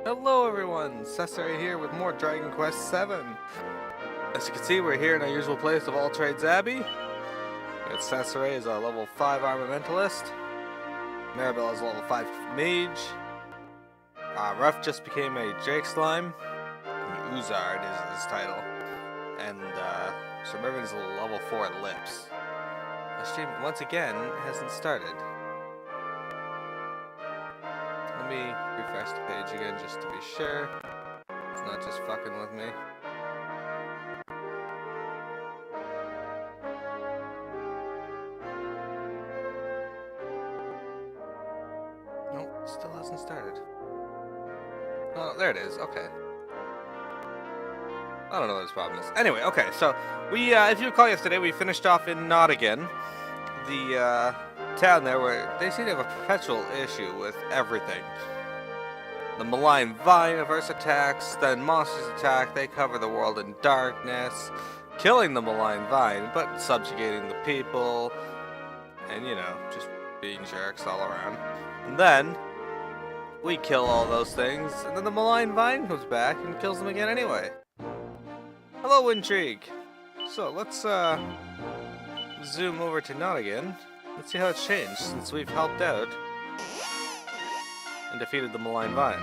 Hello everyone, Cesare here with more Dragon Quest VII. As you can see, we're here in our usual place of All Trades Abbey. Cesare is a level 5 Armamentalist. Maribel is a level 5 Mage. Ruff just became a Drake Slime. Uzard is his title. And Sir Mervin's a level 4 Lips. The stream, once again, hasn't started. Let me refresh the page again just to be sure it's not just fucking with me. Nope, still hasn't started. Oh, there it is. Okay. I don't know what his problem is. Anyway, okay, so we, if you recall yesterday, we finished off in Nottagen, the town there where they seem to have a perpetual issue with everything. The malign vine first attacks, then monsters attack, they cover the world in darkness, killing the malign vine, but subjugating the people, and you know, just being jerks all around. And then we kill all those things, and then the malign vine comes back and kills them again anyway. Hello, Intrigue! So, let's zoom over to Nottagen. Let's see how it's changed since we've helped out and defeated the malign vine.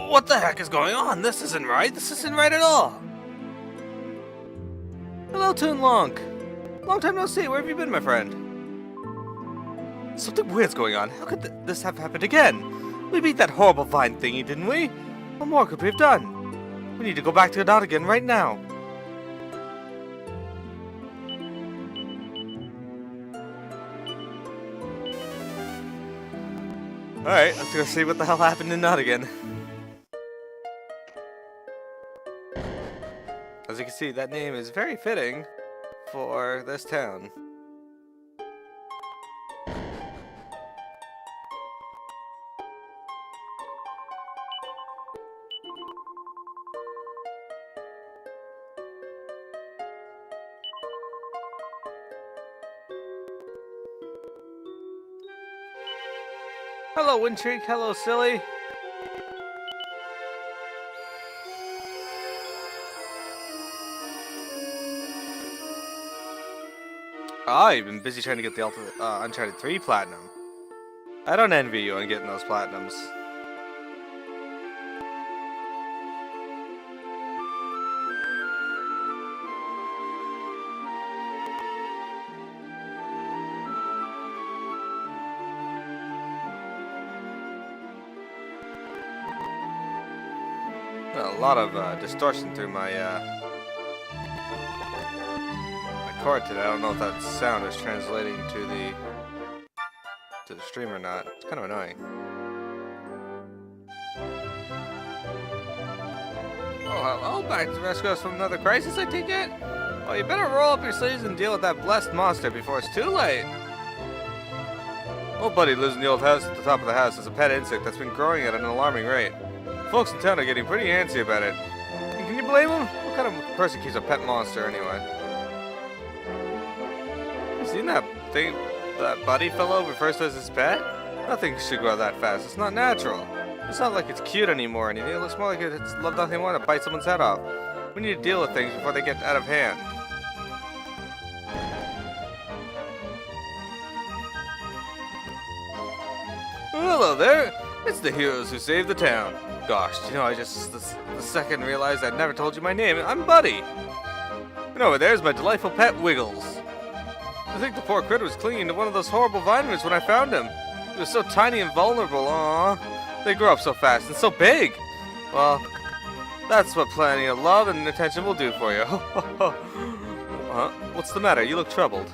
What the heck is going on? This isn't right. This isn't right at all. Hello, Toonlonk. Long time no see. Where have you been, my friend? Something weird's going on. How could this have happened again? We beat that horrible vine thingy, didn't we? What more could we have done? We need to go back to Nottagen right now. Alright, let's go see what the hell happened in Nottagen. As you can see, that name is very fitting for this town. Hello, Intrigue. Hello, Silly. You've been busy trying to get the Uncharted 3 Platinum. I don't envy you on getting those Platinums. A lot of distortion through my cord today. I don't know if that sound is translating to the stream or not. It's kind of annoying. Oh, hello, back to rescue us from another crisis, I take it? Well, you better roll up your sleeves and deal with that blessed monster before it's too late. Old buddy lives in the old house at the top of the house as a pet insect that's been growing at an alarming rate. Folks in town are getting pretty antsy about it. And can you blame them? What kind of person keeps a pet monster anyway? Seen that thing that buddy fellow refers to as his pet? Nothing should grow that fast. It's not natural. It's not like it's cute anymore or anything. It looks more like it's loved nothing more than to bite someone's head off. We need to deal with things before they get out of hand. Hello there. It's the heroes who saved the town. Gosh, you know, I just the second realized I'd never told you my name. I'm Buddy. And over there's my delightful pet Wiggles. I think the poor critter was clinging to one of those horrible vine roots when I found him. He was so tiny and vulnerable, aww. They grow up so fast and so big. Well, that's what plenty of love and attention will do for you. Huh? What's the matter? You look troubled.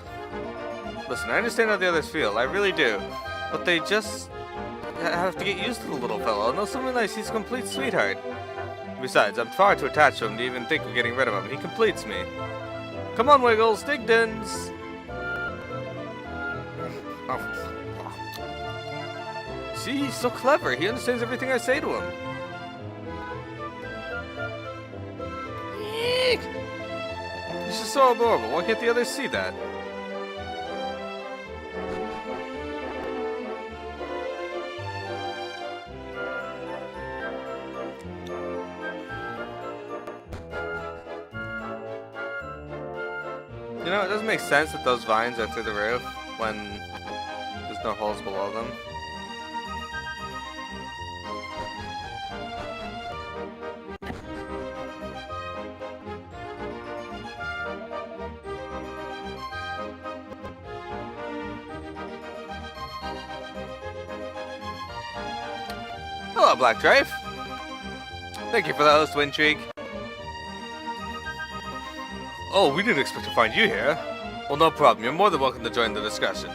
Listen, I understand how the others feel, I really do. But they just have to get used to the little fellow and they'll soon realize he's a complete sweetheart. Besides, I'm far too attached to him to even think of getting rid of him. He completes me. Come on, Wiggles, dig dins. See, he's so clever. He understands everything I say to him. so adorable. Why can't the others see that? You know, it doesn't make sense that those vines are through the roof when there's no holes below them. Hello, Black Drive. Thank you for the host, Windtreak. Oh, we didn't expect to find you here. Well, no problem. You're more than welcome to join the discussion.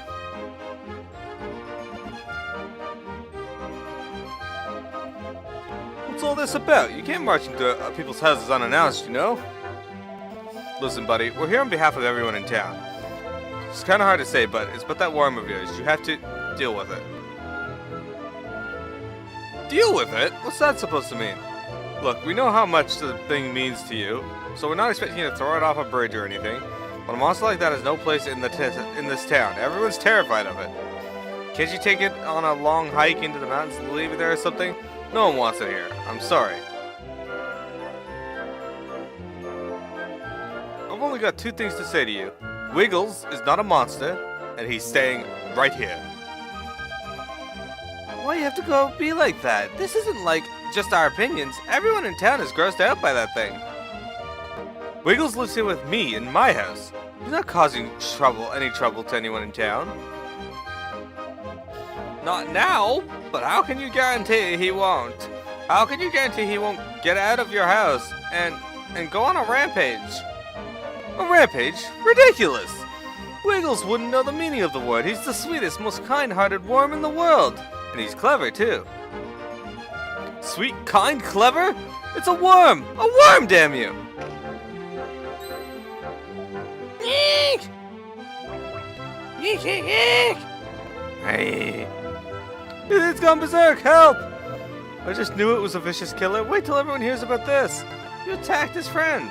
What's all this about? You can't march into people's houses unannounced, you know? Listen, buddy, we're here on behalf of everyone in town. It's kind of hard to say, but it's about that worm of yours. You have to deal with it. Deal with it? What's that supposed to mean? Look, we know how much the thing means to you, so we're not expecting you to throw it off a bridge or anything. But a monster like that has no place in this town. Everyone's terrified of it. Can't you take it on a long hike into the mountains and leave it there or something? No one wants it here. I'm sorry. I've only got two things to say to you. Wiggles is not a monster, and he's staying right here. Why you have to go be like that? This isn't like just our opinions. Everyone in town is grossed out by that thing. Wiggles lives here with me in my house. He's not causing any trouble to anyone in town. Not now, but how can you guarantee he won't? How can you guarantee he won't get out of your house and go on a rampage? A rampage? Ridiculous! Wiggles wouldn't know the meaning of the word. He's the sweetest, most kind-hearted worm in the world. And he's clever, too. Sweet, kind, clever? It's a worm! A worm, damn you! Eek! Eek, eek, eek! Hey! It's gone berserk! Help! I just knew it was a vicious killer. Wait till everyone hears about this. You attacked his friend.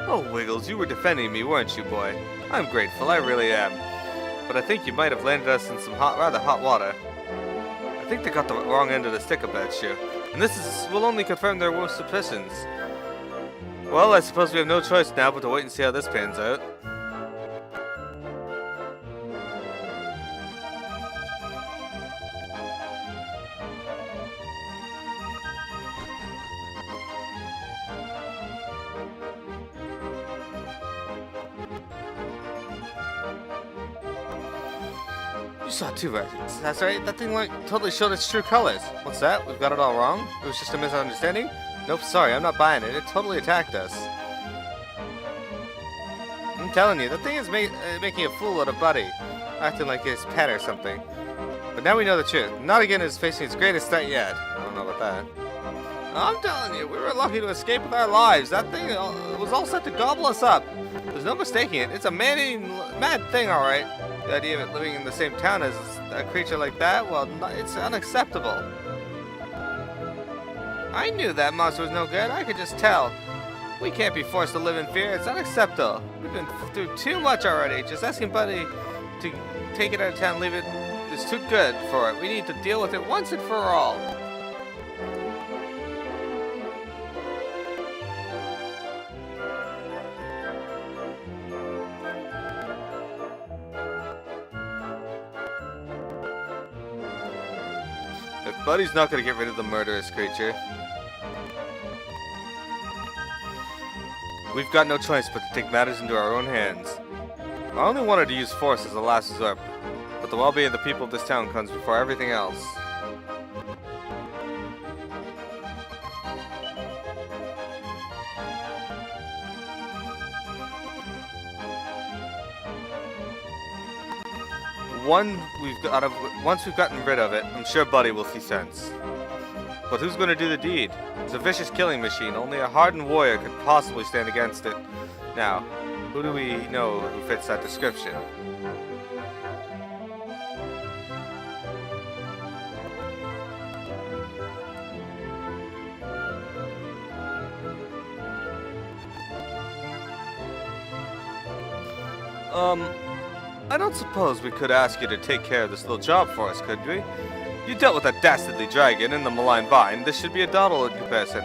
Oh, Wiggles, you were defending me, weren't you, boy? I'm grateful, I really am. But I think you might have landed us in some rather hot water. I think they got the wrong end of the stick about you. And this will only confirm their worst suspicions. Well, I suppose we have no choice now but to wait and see how this pans out. You saw two versions. That's right. That thing totally showed its true colors. What's that? We've got it all wrong? It was just a misunderstanding? Nope, sorry, I'm not buying it. It totally attacked us. I'm telling you, that thing is making a fool out of Buddy, acting like his pet or something. But now we know the truth. Nottagen is facing its greatest threat yet. I don't know about that. I'm telling you, we were lucky to escape with our lives. That thing was all set to gobble us up. There's no mistaking it. It's a mad thing, all right. The idea of it living in the same town as a creature like that, well, it's unacceptable. I knew that monster was no good. I could just tell. We can't be forced to live in fear. It's unacceptable. We've been through too much already. Just asking Buddy to take it out of town and leave it is too good for it. We need to deal with it once and for all. If Buddy's not going to get rid of the murderous creature, we've got no choice but to take matters into our own hands. I only wanted to use force as a last resort, but the well-being of the people of this town comes before everything else. Once we've gotten rid of it, I'm sure Buddy will see sense. But who's going to do the deed? It's a vicious killing machine. Only a hardened warrior could possibly stand against it. Now, who do we know who fits that description? I don't suppose we could ask you to take care of this little job for us, could we? You dealt with that dastardly dragon and the malign vine. This should be a dawdle in comparison.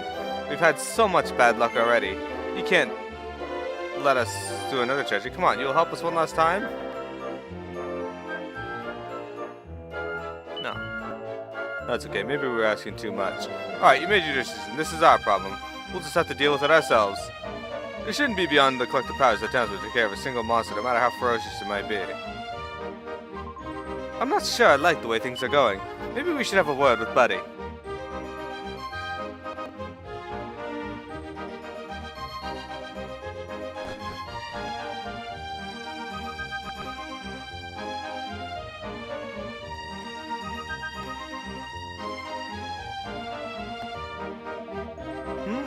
We've had so much bad luck already. You can't let us do another treasure. Come on, you'll help us one last time? No. That's okay. Maybe we were asking too much. Alright, you made your decision. This is our problem. We'll just have to deal with it ourselves. It shouldn't be beyond the collective powers that townsmen take care of a single monster, no matter how ferocious it might be. I'm not sure I like the way things are going. Maybe we should have a word with Buddy.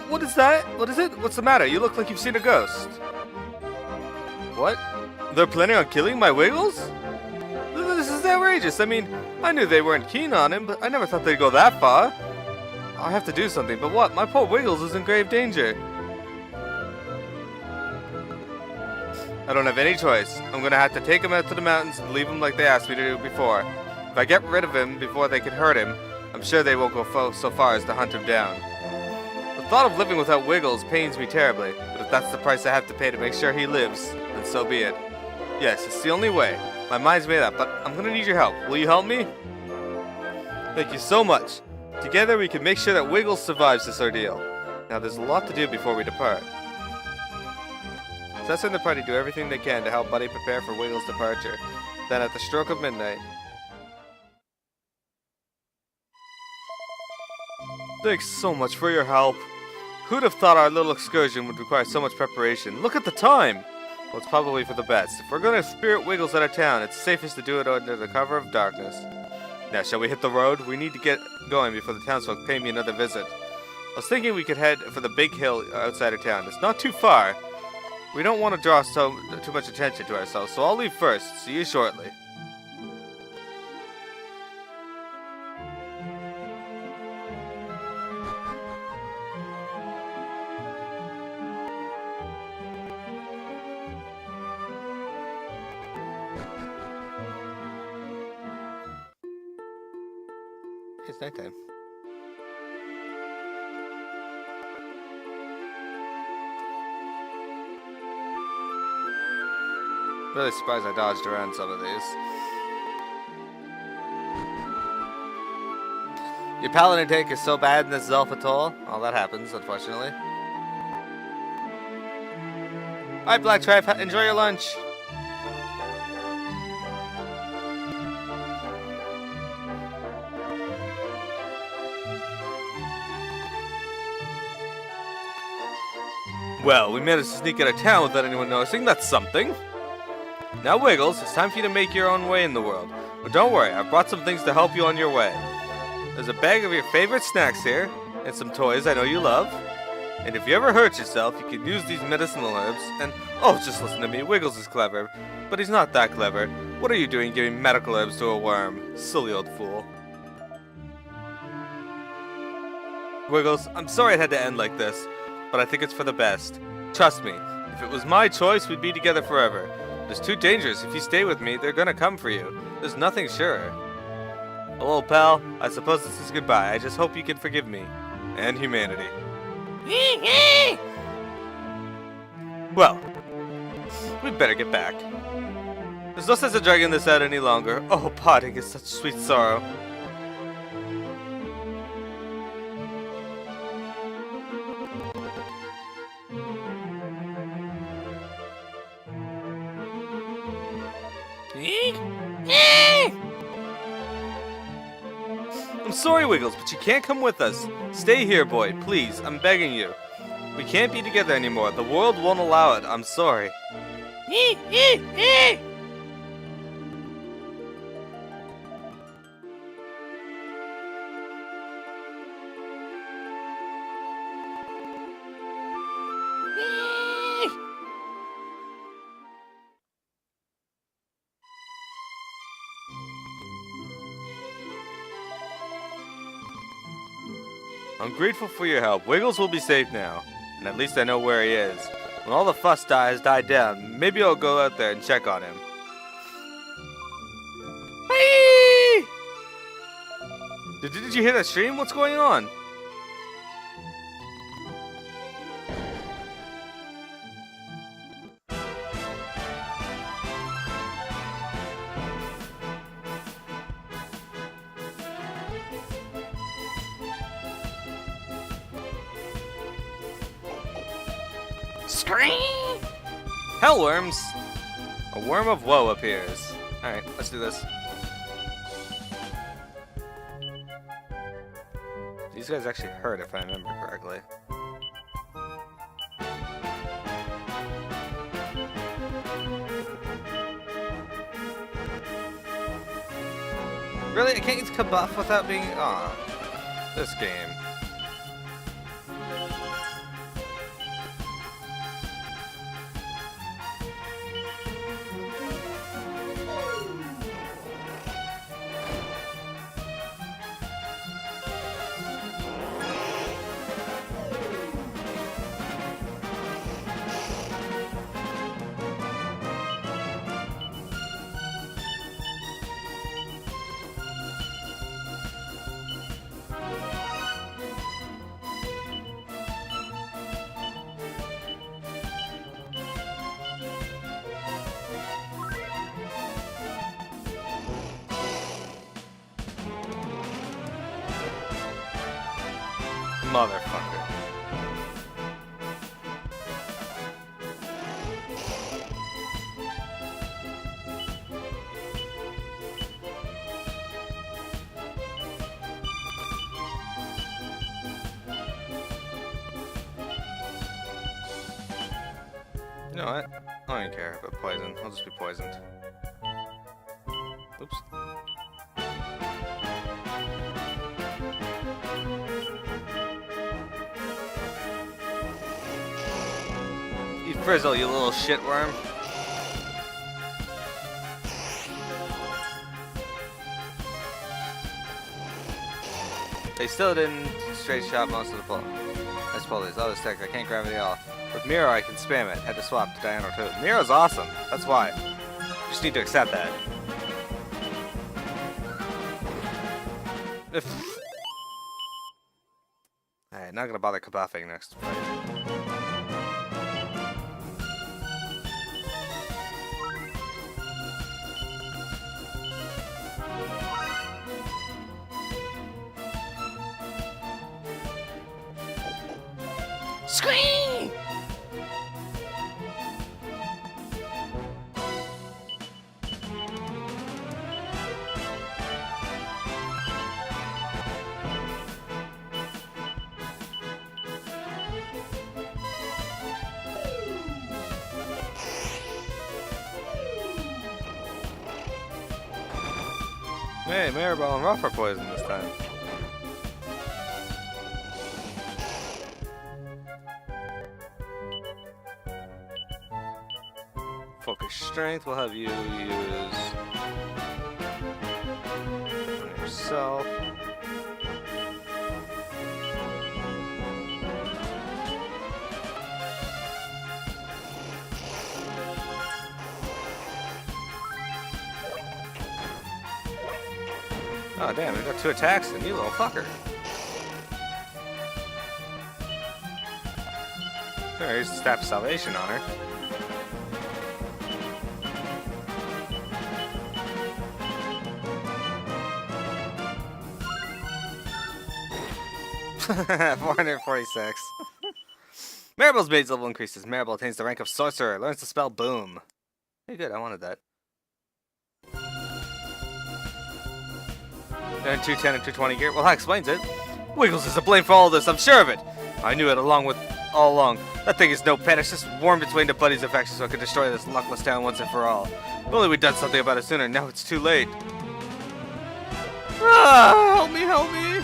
What is that? What is it? What's the matter? You look like you've seen a ghost. What? They're planning on killing my Wiggles? This is outrageous. I mean, I knew they weren't keen on him, but I never thought they'd go that far. I'll have to do something, but what? My poor Wiggles is in grave danger. I don't have any choice. I'm gonna have to take him out to the mountains and leave him like they asked me to do before. If I get rid of him before they can hurt him, I'm sure they won't go so far as to hunt him down. The thought of living without Wiggles pains me terribly, but if that's the price I have to pay to make sure he lives, then so be it. Yes, it's the only way. My mind's made up, but I'm gonna need your help. Will you help me? Thank you so much. Together we can make sure that Wiggles survives this ordeal. Now there's a lot to do before we depart. Tessa and the party do everything they can to help Buddy prepare for Wiggles' departure. Then at the stroke of midnight... Thanks so much for your help. Who'd have thought our little excursion would require so much preparation? Look at the time! Well, it's probably for the best. If we're going to spirit Wiggles out of town, it's safest to do it under the cover of darkness. Now, shall we hit the road? We need to get going before the townsfolk pay me another visit. I was thinking we could head for the big hill outside of town. It's not too far. We don't want to draw too much attention to ourselves, so I'll leave first. See you shortly. It's nighttime. Really surprised I dodged around some of these. Your paladin tank is so bad in this Zelf Atoll. Oh, that happens, unfortunately. Alright, Black Tribe, enjoy your lunch. Well, we managed to sneak out of town without anyone noticing. That's something. Now, Wiggles, it's time for you to make your own way in the world. But don't worry, I've brought some things to help you on your way. There's a bag of your favorite snacks here, and some toys I know you love. And if you ever hurt yourself, you can use these medicinal herbs, and... Oh, just listen to me, Wiggles is clever. But he's not that clever. What are you doing giving medical herbs to a worm? Silly old fool. Wiggles, I'm sorry it had to end like this, but I think it's for the best. Trust me, if it was my choice, we'd be together forever. It's too dangerous. If you stay with me, they're gonna come for you. There's nothing surer. Hello, pal. I suppose this is goodbye. I just hope you can forgive me. And humanity. Well, we'd better get back. There's no sense of dragging this out any longer. Oh, parting is such sweet sorrow. I'm sorry, Wiggles, but you can't come with us. Stay here, boy, please. I'm begging you. We can't be together anymore. The world won't allow it. I'm sorry. I'm grateful for your help. Wiggles will be safe now, and at least I know where he is. When all the fuss died down, maybe I'll go out there and check on him. Hey! Did you hear that stream? What's going on? Scream! Hellworms! A worm of woe appears. Alright, let's do this. These guys actually hurt, if I remember correctly. Really? I can't use Kabuff without being... Aw. This game. Motherfucker. You know what? I don't even care about poison. I'll just be poisoned. Oops. Eat Frizzle, you little shitworm. They still didn't straight shot most of the pull. Nice pull these. Other stick, I can't gravity all. With Miro, I can spam it. Had to swap to Diana too. Miro's awesome. That's why. You just need to accept that. Alright, not gonna bother kabuffing next fight. Scream! Hey, Maribel and Ruff are poisoned this time. Focus strength, we'll have you use on yourself. Oh damn, we got 2 attacks and you little fucker. There's the Staff of Salvation on her. $446. Maribel's base level increases. Maribel attains the rank of Sorcerer. Learns the spell Boom. Hey, good. I wanted that. Then 210 and 220 gear. Well, that explains it. Wiggles is to blame for all this. I'm sure of it. I knew it all along. That thing is no pet. It's just warmed its way into Buddy's affection so it could destroy this luckless town once and for all. If only we'd done something about it sooner. Now it's too late. Ah, help me, help me.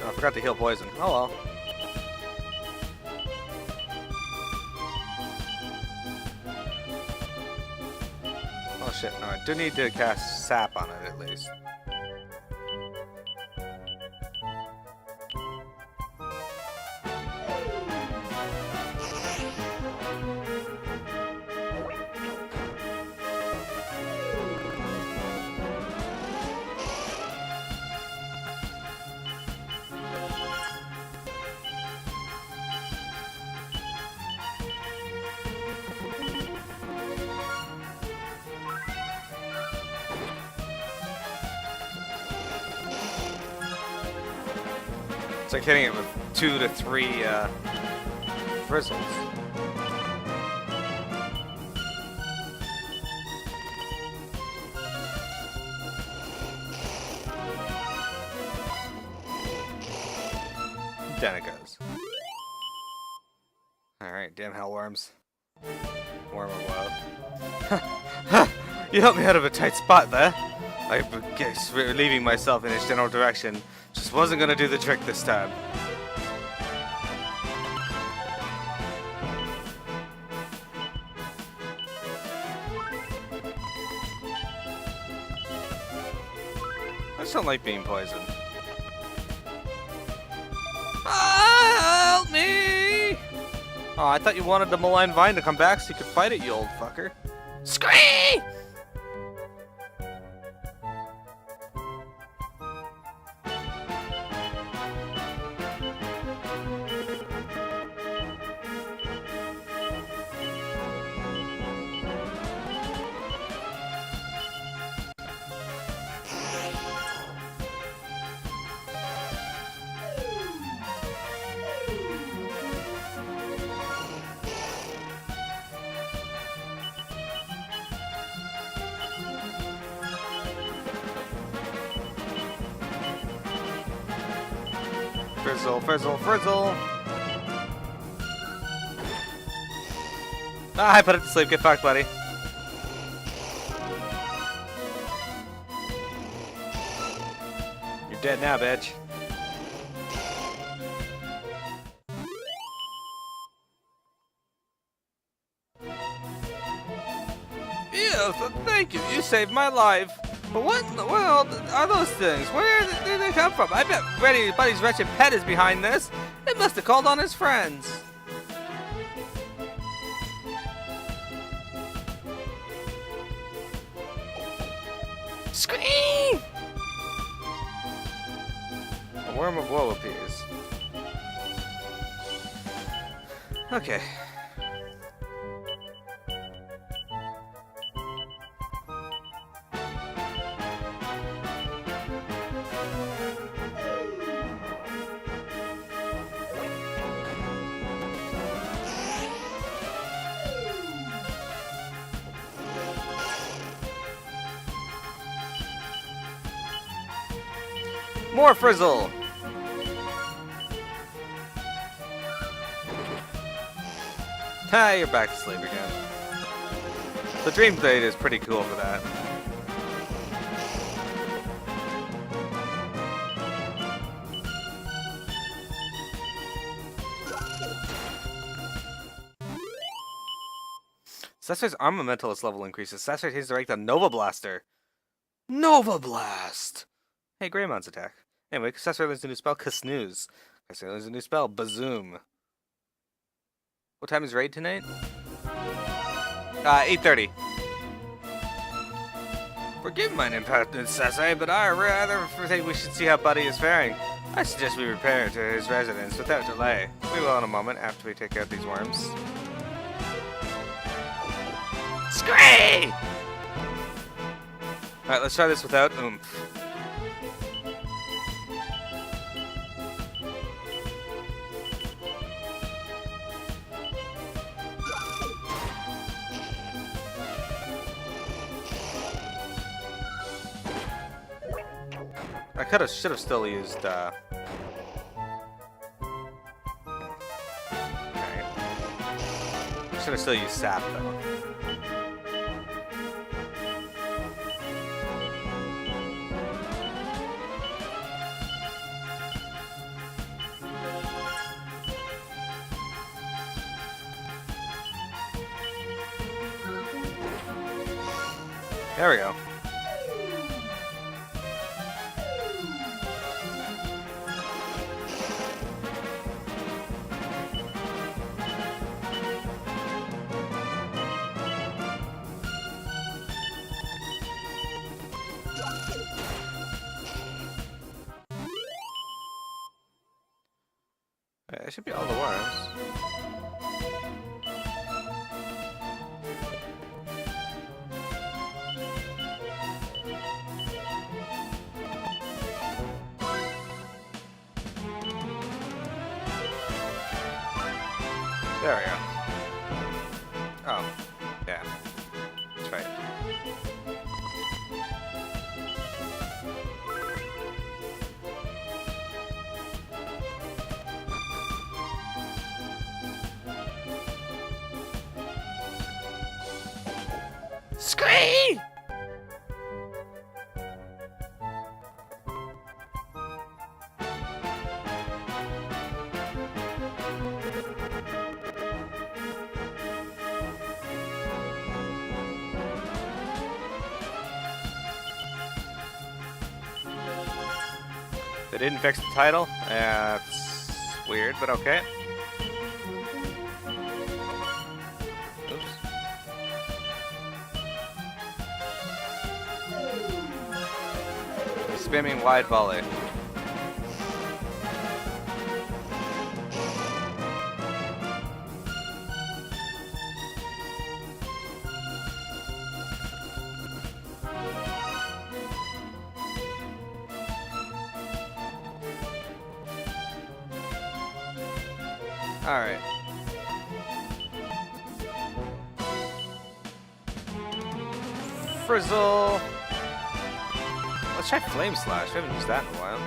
Oh, I forgot to heal poison. Oh well. Oh shit, no, I do need to cast sap on it at least. It's like hitting it with 2 to 3 frizzles. Then it goes. Alright, damn hellworms. Worm of woe. You helped me out of a tight spot there. I guess relieving myself in its general direction just wasn't gonna do the trick this time. I just don't like being poisoned. Help me! Oh, I thought you wanted the malign vine to come back so you could fight it, you old fucker. Scream! Frizzle, frizzle, frizzle. Ah, I put it to sleep. Get fucked, buddy. You're dead now, bitch. Yes, thank you. You saved my life. But what in the world are those things? Where did they come from? I bet Buddy's wretched pet is behind this. It must have called on his friends. Scream! A worm of woe appears. Okay. More frizzle! Ah, you're back to sleep again. The dream blade is pretty cool for that. Sasori's armamentalist level increases. Sasori takes the rank on Nova Blaster. Nova Blast! Hey, Greymon's attack. Anyway, Sasori learns a new spell, Kasnooze. Sasori learns a new spell, Bazoom. What time is raid tonight? 8:30. Forgive my impertinence, Sasori, but I rather think we should see how Buddy is faring. I suggest we repair to his residence without delay. We will in a moment after we take out these worms. Scream! Alright, let's try this without oomph. I should have still used, Alright. Should have still used sap, though. There we go. It should be all the worms. There we go. Oh, yeah. That's right. Scream! They didn't fix the title? That's weird, but okay. Oops. Spamming wide volley. Alright. Frizzle. Let's try Flame Slash. We haven't used that in a while.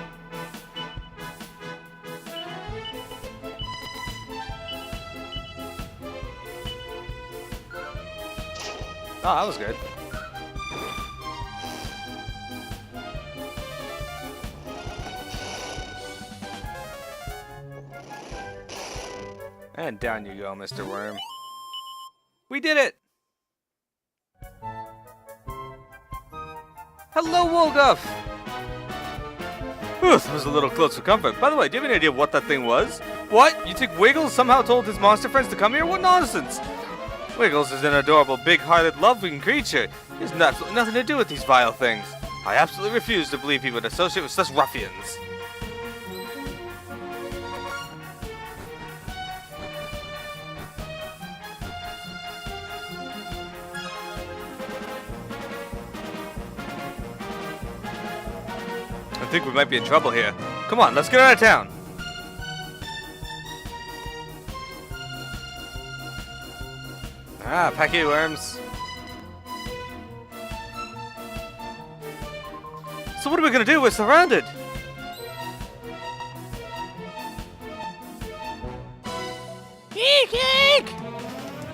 Oh, that was good. And down you go, Mr. Worm. We did it! Hello, Wolguff! Whew, that was a little close for comfort. By the way, do you have any idea what that thing was? What? You think Wiggles somehow told his monster friends to come here? What nonsense! Wiggles is an adorable, big-hearted, loving creature. He has absolutely nothing to do with these vile things. I absolutely refuse to believe he would associate with such ruffians. I think we might be in trouble here. Come on, let's get out of town. Ah, packy worms. So what are we gonna do? We're surrounded. Eek, eek!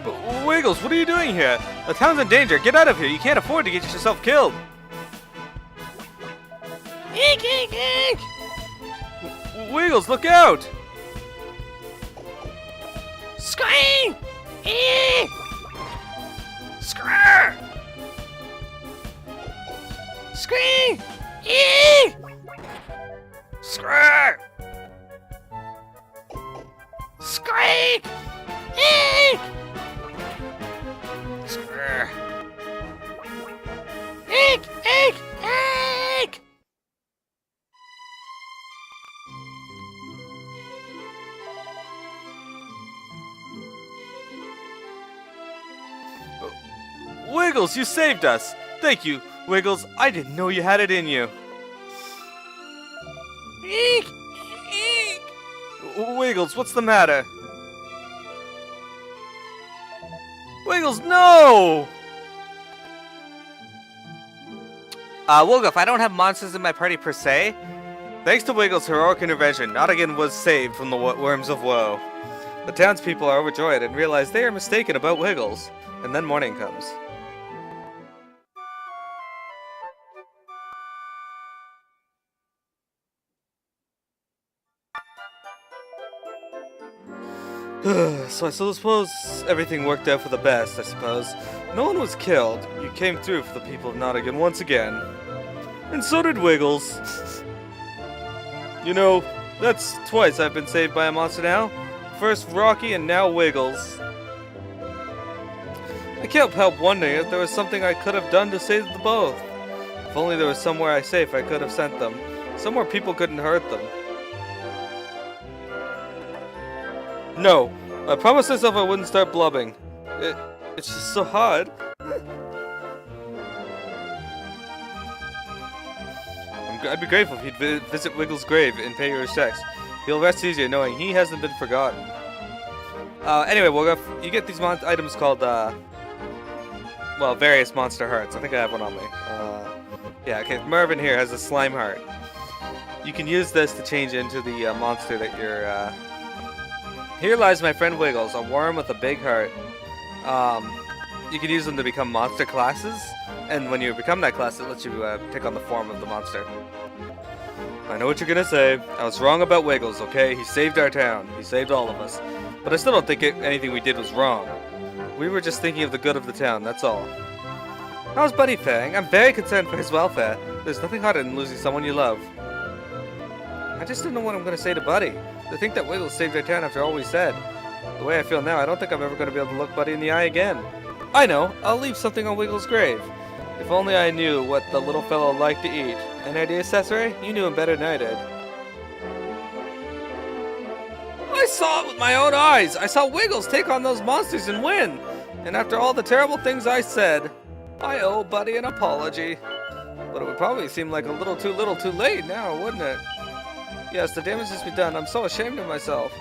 But Wiggles, what are you doing here? The town's in danger. Get out of here. You can't afford to get yourself killed. Eek, eek, eek! Wiggles, look out! Scream! Eek! Scream! Scream! Eek! Scream! Scream! Eek! Scream! Eek! Eek! Eek! Wiggles, you saved us! Thank you, Wiggles. I didn't know you had it in you. Eek! Eek! Wiggles, what's the matter? Wiggles, no! Wolguff, I don't have monsters in my party per se. Thanks to Wiggles' heroic intervention, Nottagen was saved from the worms of woe. The townspeople are overjoyed and realize they are mistaken about Wiggles. And then morning comes. So I suppose everything worked out for the best, I suppose. No one was killed. You came through for the people of Nottagen once again. And so did Wiggles. You know, that's twice I've been saved by a monster now. First Rocky and now Wiggles. I can't help wondering if there was something I could have done to save them both. If only there was somewhere safe I could have sent them. Somewhere people couldn't hurt them. No, I promised myself I wouldn't start blubbing. It's just so hard. I'd be grateful if he'd visit Wiggles' grave and pay your respects. He'll rest easier knowing he hasn't been forgotten. Anyway, you get these items called, well, various monster hearts. I think I have one on me. Yeah, okay, Mervin here has a slime heart. You can use this to change into the monster that you're, Here lies my friend Wiggles, a worm with a big heart. You can use them to become monster classes, and when you become that class, it lets you take on the form of the monster. I know what you're gonna say. I was wrong about Wiggles, okay? He saved our town. He saved all of us. But I still don't think anything we did was wrong. We were just thinking of the good of the town, that's all. How's Buddy faring? I'm very concerned for his welfare. There's nothing harder than losing someone you love. I just don't know what I'm gonna say to Buddy. To think that Wiggles saved our town after all we said. The way I feel now, I don't think I'm ever gonna be able to look Buddy in the eye again. I know, I'll leave something on Wiggles' grave. If only I knew what the little fellow liked to eat. Any idea, Cesare? You knew him better than I did. I saw it with my own eyes! I saw Wiggles take on those monsters and win! And after all the terrible things I said, I owe Buddy an apology. But it would probably seem like a little too late now, wouldn't it? Yes, the damage has been done. I'm so ashamed of myself.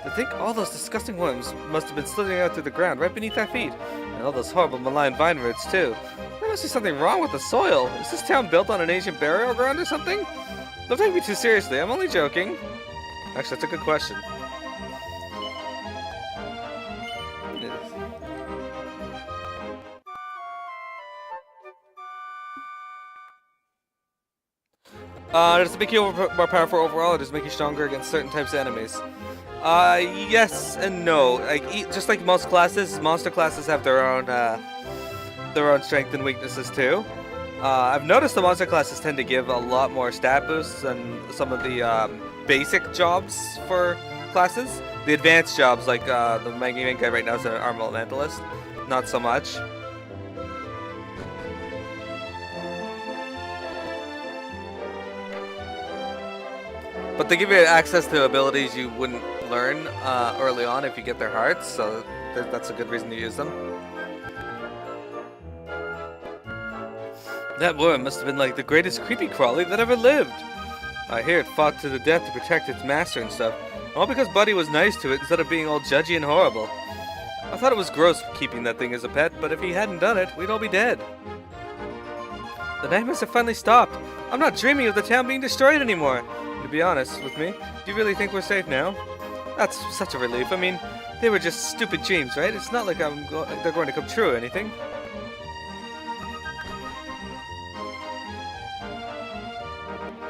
To think all those disgusting worms must have been slithering out through the ground right beneath our feet. And all those horrible malign vine roots, too. There must be something wrong with the soil. Is this town built on an ancient burial ground or something? Don't take me too seriously. I'm only joking. Actually, that's a good question. Does it make you more powerful overall, or does it make you stronger against certain types of enemies? Yes and no. Just like most classes, monster classes have their own strength and weaknesses too. I've noticed the monster classes tend to give a lot more stat boosts than some of the basic jobs for classes. The advanced jobs, like the MearoGaming guy right now is an Elementalist, not so much. But they give you access to abilities you wouldn't learn early on if you get their hearts, so that's a good reason to use them. That worm must have been like the greatest creepy crawly that ever lived. I hear it fought to the death to protect its master and stuff, all because Buddy was nice to it instead of being all judgy and horrible. I thought it was gross keeping that thing as a pet, but if he hadn't done it, we'd all be dead. The nightmares have finally stopped. I'm not dreaming of the town being destroyed anymore. To be honest with me, do you really think we're safe now? That's such a relief. I mean, they were just stupid dreams, right? It's not like they're going to come true or anything.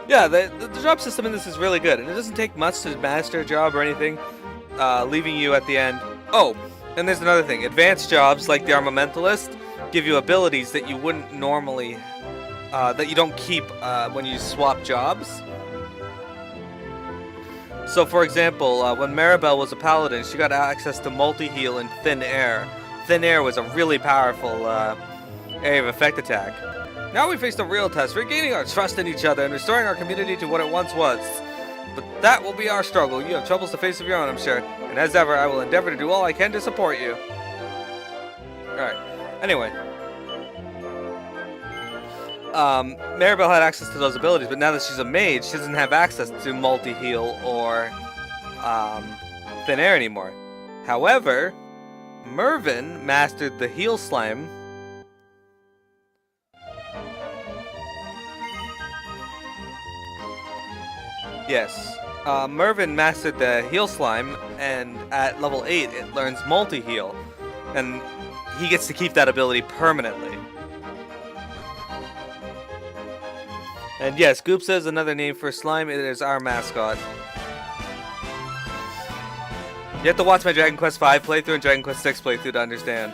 Yeah, the job system in this is really good, and it doesn't take much to master a job or anything, leaving you at the end. Oh, and there's another thing. Advanced jobs, like the Armamentalist, give you abilities that you wouldn't normally, that you don't keep when you swap jobs. So, for example, when Maribel was a paladin, she got access to multi-heal and thin air. Thin air was a really powerful area of effect attack. Now we face the real test, regaining our trust in each other and restoring our community to what it once was. But that will be our struggle. You have troubles to face of your own, I'm sure. And as ever, I will endeavor to do all I can to support you. Alright, anyway. Maribel had access to those abilities, but now that she's a mage, she doesn't have access to multi-heal or thin air anymore. However, Mervin mastered the heal slime. Yes, Mervin mastered the heal slime, and at level 8 it learns multi-heal, and he gets to keep that ability permanently. And yes, Goopsa is another name for slime. It is our mascot. You have to watch my Dragon Quest V playthrough and Dragon Quest VI playthrough to understand.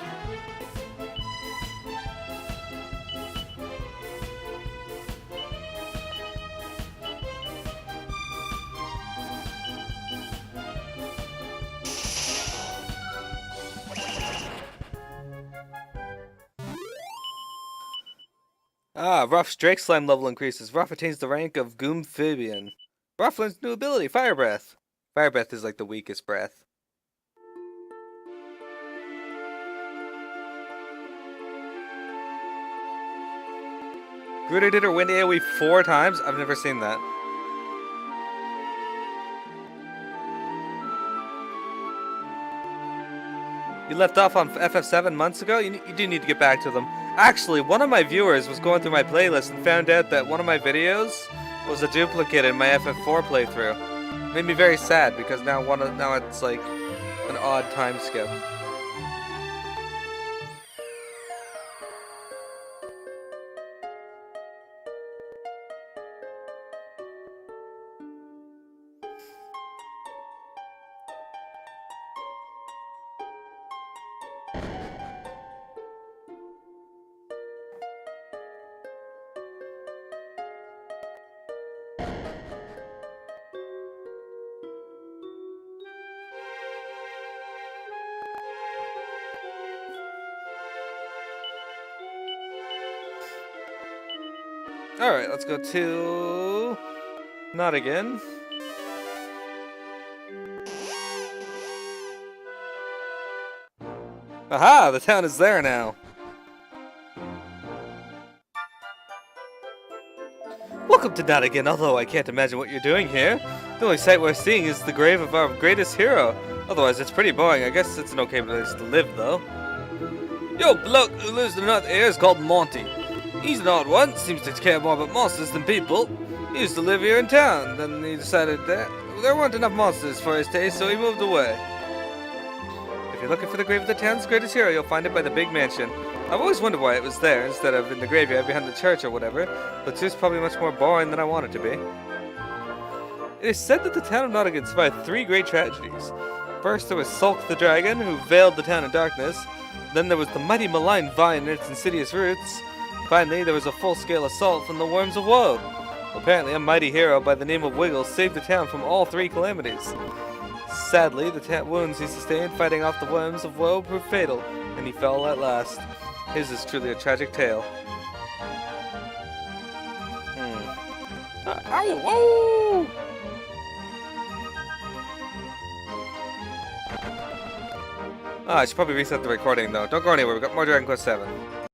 Ruff's Drake Slime level increases. Ruff attains the rank of Goomphibian. Ruff learns new ability, Fire Breath. Fire Breath is like the weakest breath. Gruder did her wind AoE 4 times? I've never seen that. You left off on FF7 months ago? You do need to get back to them. Actually, one of my viewers was going through my playlist and found out that one of my videos was a duplicate in my FF4 playthrough. Made me very sad because now it's like an odd time skip. Alright, let's go to Nottagen. Aha! The town is there now. Welcome to Nottagen, although I can't imagine what you're doing here. The only sight we're seeing is the grave of our greatest hero. Otherwise, it's pretty boring. I guess it's an okay place to live, though. Yo, bloke who lives in the north here is called Monty. He's an odd one, seems to care more about monsters than people. He used to live here in town, then he decided that there weren't enough monsters for his taste, so he moved away. If you're looking for the grave of the town's greatest hero, you'll find it by the big mansion. I've always wondered why it was there, instead of in the graveyard behind the church or whatever, but it's probably much more boring than I want it to be. It is said that the town of Nottagen survived 3 great tragedies. First, there was Sulk the dragon, who veiled the town in darkness. Then there was the mighty malign vine and its insidious roots. Finally, there was a full-scale assault from the Worms of Woe. Apparently, a mighty hero by the name of Wiggles saved the town from all 3 calamities. Sadly, the wounds he sustained fighting off the Worms of Woe proved fatal, and he fell at last. His is truly a tragic tale. Ow! Whoa! I should probably reset the recording, though. Don't go anywhere, we've got more Dragon Quest VII.